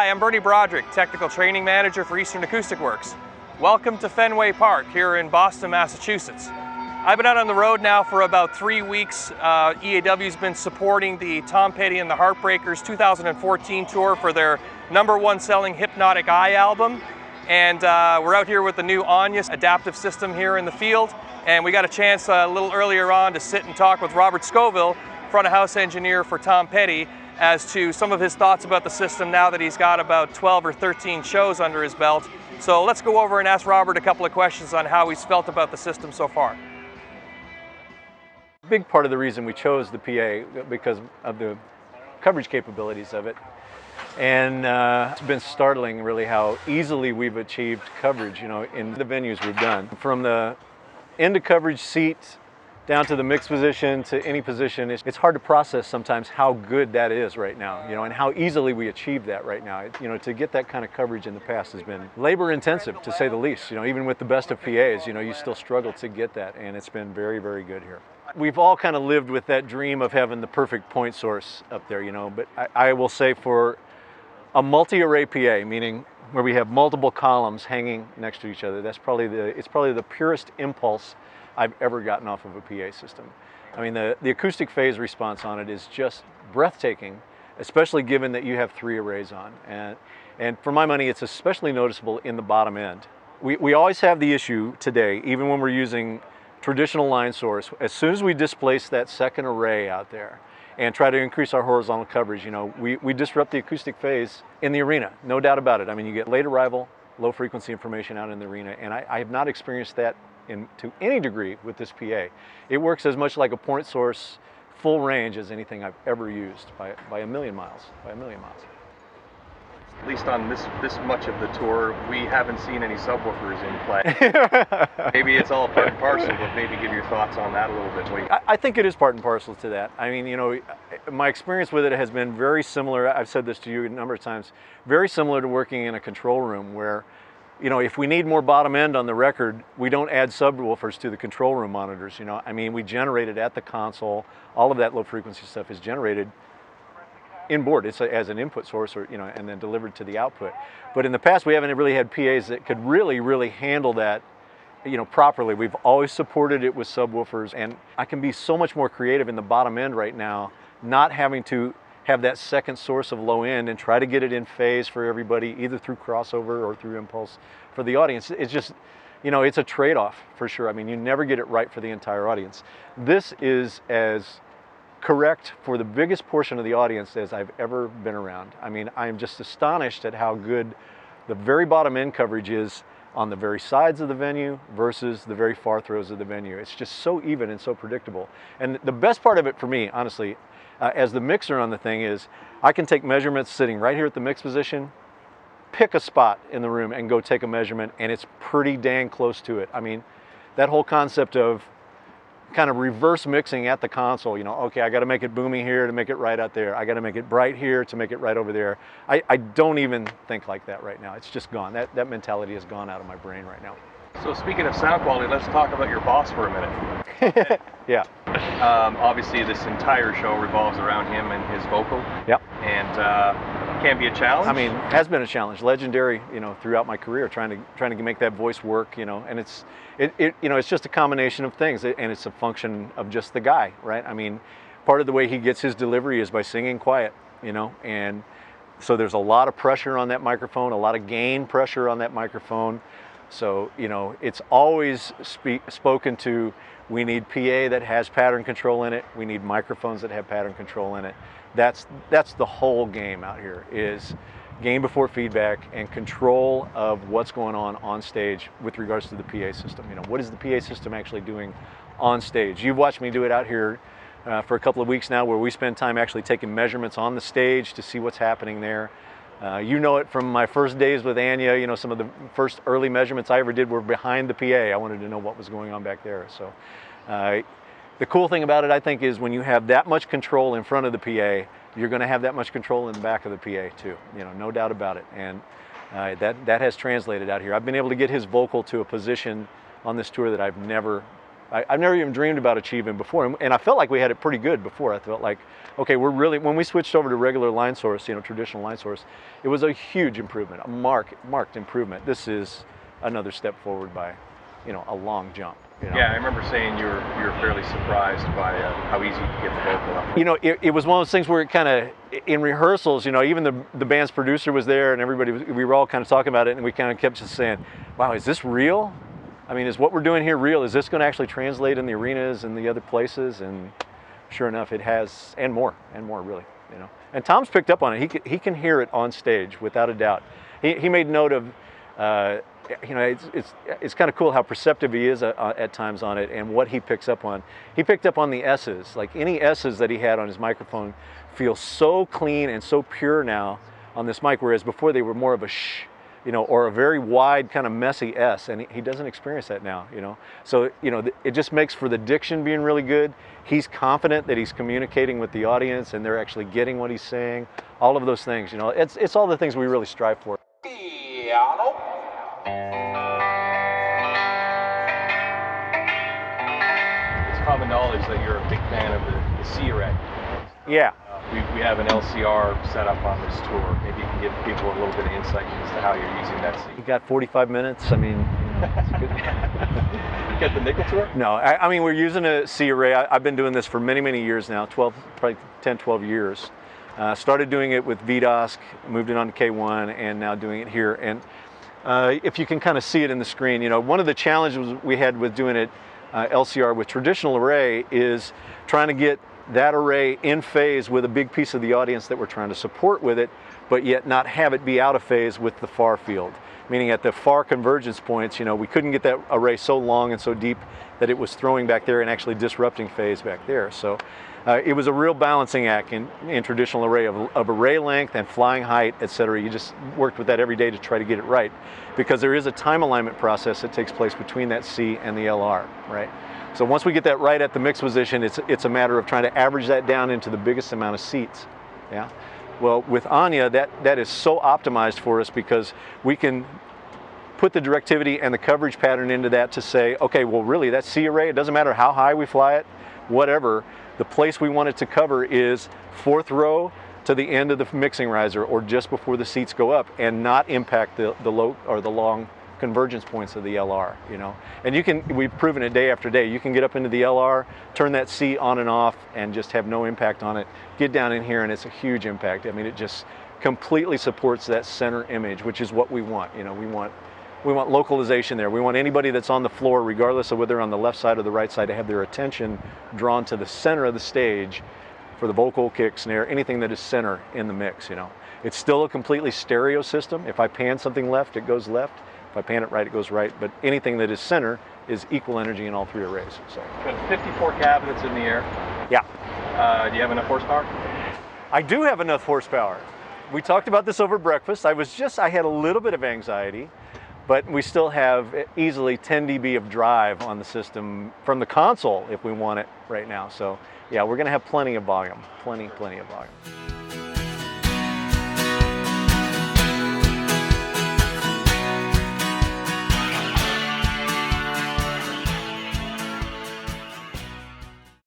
Hi, I'm Bernie Broderick, Technical Training Manager for Eastern Acoustic Works. Welcome to Fenway Park here in Boston, Massachusetts. I've been out on the road now for about 3 weeks. EAW's been supporting the Tom Petty and the Heartbreakers 2014 tour for their #1 selling Hypnotic Eye album. And we're out here with the new Anya ADAPTIve system here in the field. And we got a chance a little earlier on to sit and talk with Robert Scovill, front of house engineer for Tom Petty, as to some of his thoughts about the system now that he's got about 12 or 13 shows under his belt. So let's go over and ask Robert a couple of questions on how he's felt about the system so far. A big part of the reason we chose the PA because of the coverage capabilities of it. And it's been startling really how easily we've achieved coverage, in the venues we've done. From the end of coverage seat down to the mix position to any position, it's hard to process sometimes how good that is right now, and how easily we achieve that right now. To get that kind of coverage in the past has been labor intensive, to say the least. Even with the best of PAs, you still struggle to get that, and it's been very, very good here. We've all kind of lived with that dream of having the perfect point source up there, but I will say for a multi-array PA, meaning where we have multiple columns hanging next to each other, it's probably the purest impulse I've ever gotten off of a PA system. I mean, the acoustic phase response on it is just breathtaking, especially given that you have 3 arrays on. And for my money, it's especially noticeable in the bottom end. We always have the issue today, even when we're using traditional line source, as soon as we displace that second array out there and try to increase our horizontal coverage, we disrupt the acoustic phase in the arena, no doubt about it. I mean, you get late arrival, low frequency information out in the arena, and I have not experienced that to any degree with this PA. It works as much like a point source, full range as anything I've ever used by a million miles, At least on this much of the tour, we haven't seen any subwoofers in play. Maybe it's all part and parcel, but maybe give your thoughts on that a little bit. I think it is part and parcel to that. I mean, my experience with it has been very similar. I've said this to you a number of times, very similar to working in a control room where, if we need more bottom end on the record, we don't add subwoofers to the control room monitors. I mean, we generate it at the console. All of that low frequency stuff is generated inboard. It's as an input source, and then delivered to the output. But in the past, we haven't really had PAs that could really, really handle that, properly. We've always supported it with subwoofers, and I can be so much more creative in the bottom end right now, not having to have that second source of low end and try to get it in phase for everybody, either through crossover or through impulse for the audience. It's just, it's a trade-off for sure. I mean, you never get it right for the entire audience. This is as correct for the biggest portion of the audience as I've ever been around. I mean, I'm just astonished at how good the very bottom end coverage is on the very sides of the venue versus the very far throws of the venue. It's just so even and so predictable. And the best part of it for me, honestly, as the mixer on the thing is, I can take measurements sitting right here at the mix position, pick a spot in the room and go take a measurement, and it's pretty dang close to it. I mean, that whole concept of kind of reverse mixing at the console, okay, I got to make it boomy here to make it right out there. I got to make it bright here to make it right over there. I don't even think like that right now. It's just gone. That mentality has gone out of my brain right now. So speaking of sound quality, let's talk about your boss for a minute. Yeah. Obviously, this entire show revolves around him and his vocal. Yep. And can be a challenge. I mean, has been a challenge. Legendary, throughout my career, trying to make that voice work. And it's just a combination of things, and it's a function of just the guy, right? I mean, part of the way he gets his delivery is by singing quiet, and so there's a lot of pressure on that microphone, a lot of gain pressure on that microphone. So, it's always spoken to, we need PA that has pattern control in it. We need microphones that have pattern control in it. That's the whole game out here, is gain before feedback and control of what's going on stage with regards to the PA system. What is the PA system actually doing on stage? You've watched me do it out here for a couple of weeks now, where we spend time actually taking measurements on the stage to see what's happening there. You know it from my first days with Anya. Some of the first early measurements I ever did were behind the PA. I wanted to know what was going on back there. So the cool thing about it, I think, is when you have that much control in front of the PA, you're going to have that much control in the back of the PA too. No doubt about it. And that has translated out here. I've been able to get his vocal to a position on this tour that I've never I've never even dreamed about achieving before, and I felt like we had it pretty good before. I felt like, okay, we're really, when we switched over to regular line source, traditional line source, it was a huge improvement, a marked improvement. This is another step forward by, a long jump. Yeah, I remember saying you were fairly surprised by how easy you could get the vocal up. It was one of those things where it kind of, in rehearsals, even the band's producer was there and everybody, we were all kind of talking about it, and we kind of kept just saying, wow, is this real? I mean, is what we're doing here real? Is this going to actually translate in the arenas and the other places? And sure enough, it has, and more really, And Tom's picked up on it. He can hear it on stage without a doubt. He made note of, it's kind of cool how perceptive he is at times on it and what he picks up on. He picked up on the S's, like any S's that he had on his microphone feel so clean and so pure now on this mic, whereas before they were more of a shh, or a very wide kind of messy S, and he doesn't experience that now, So, it just makes for the diction being really good. He's confident that he's communicating with the audience and they're actually getting what he's saying. All of those things, it's all the things we really strive for. Piano. It's common knowledge that you're a big fan of the C array. Yeah. We have an LCR set up on this tour. Maybe you can give people a little bit of insight as to how you're using that C. You got 45 minutes. I mean, it's good. You get the nickel tour? No, I mean, we're using a C array. I've been doing this for many, many years now, probably 10, 12 years. Started doing it with VDOSC, moved it on to K1, and now doing it here. And if you can kind of see it in the screen, one of the challenges we had with doing it LCR with traditional array is trying to get that array in phase with a big piece of the audience that we're trying to support with it, but yet not have it be out of phase with the far field. Meaning at the far convergence points, we couldn't get that array so long and so deep that it was throwing back there and actually disrupting phase back there. So it was a real balancing act in traditional array of array length and flying height, etc. You just worked with that every day to try to get it right, because there is a time alignment process that takes place between that C and the LR, right? So once we get that right at the mix position, it's a matter of trying to average that down into the biggest amount of seats. Yeah. Well, with Anya, that is so optimized for us because we can put the directivity and the coverage pattern into that to say, okay, well, really, that C array, it doesn't matter how high we fly it, whatever, the place we want it to cover is 4th row to the end of the mixing riser or just before the seats go up, and not impact the low or the long convergence points of the LR, And we've proven it day after day. You can get up into the LR, turn that C on and off, and just have no impact on it. Get down in here, and it's a huge impact. I mean, it just completely supports that center image, which is what we want. We want localization there. We want anybody that's on the floor, regardless of whether they're on the left side or the right side, to have their attention drawn to the center of the stage for the vocal, kick, snare, anything that is center in the mix. It's still a completely stereo system. If I pan something left, it goes left. If I pan it right, it goes right. But anything that is center is equal energy in all 3 arrays. So. Got 54 cabinets in the air. Yeah. Do you have enough horsepower? I do have enough horsepower. We talked about this over breakfast. I had a little bit of anxiety, but we still have easily 10 dB of drive on the system from the console if we want it right now. So yeah, we're gonna have plenty of volume, plenty of volume.